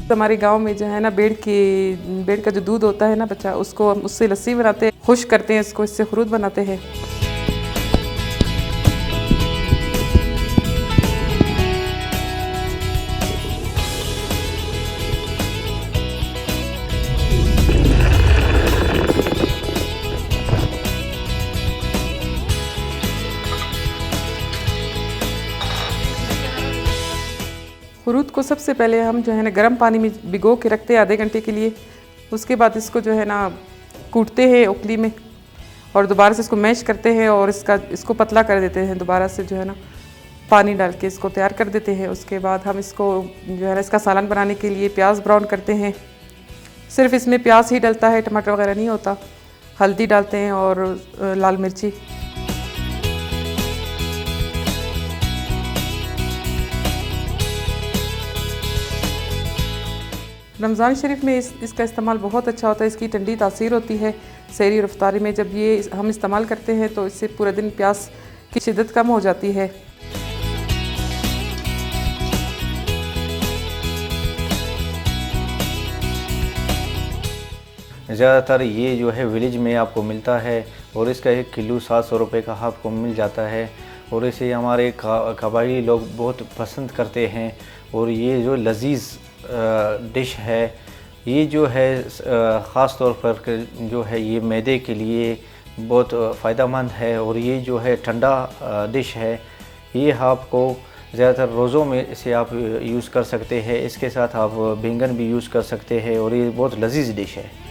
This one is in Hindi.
हमारे गांव में जो है ना बेड़ का जो दूध होता है ना बच्चा, उसको हम उससे लस्सी बनाते हैं, खुश करते हैं इसको, इससे खुरूद बनाते हैं। खुरूद को सबसे पहले हम जो है ना गर्म पानी में भिगो के रखते हैं आधे घंटे के लिए। उसके बाद इसको जो है ना कूटते हैं ओखली में और दोबारा से इसको मैश करते हैं और इसको पतला कर देते हैं। दोबारा से जो है ना पानी डाल के इसको तैयार कर देते हैं। उसके बाद हम इसको जो है ना इसका सालन बनाने के लिए प्याज ब्राउन करते हैं। सिर्फ इसमें प्याज ही डलता है, टमाटर वगैरह नहीं होता। हल्दी डालते हैं और लाल मिर्ची। रमज़ान शरीफ में इसका इस्तेमाल बहुत अच्छा होता है। इसकी ठंडी तासीर होती है सहरी और इफ्तारी में। जब ये हम इस्तेमाल करते हैं तो इससे पूरे दिन प्यास की शिद्दत कम हो जाती है। ज़्यादातर ये जो है विलेज में आपको मिलता है और इसका 1 किलो 700 रुपये का आपको मिल जाता है और इसे हमारे कबायली लोग बहुत पसंद करते हैं। और ये जो लजीज़ डिश है, ये जो है ख़ास तौर पर जो है ये मैदे के लिए बहुत फ़ायदेमंद है और ये जो है ठंडा डिश है। ये आपको ज़्यादातर रोज़ों में इसे आप यूज़ कर सकते हैं। इसके साथ आप बैंगन भी यूज़ कर सकते हैं और ये बहुत लजीज़ डिश है।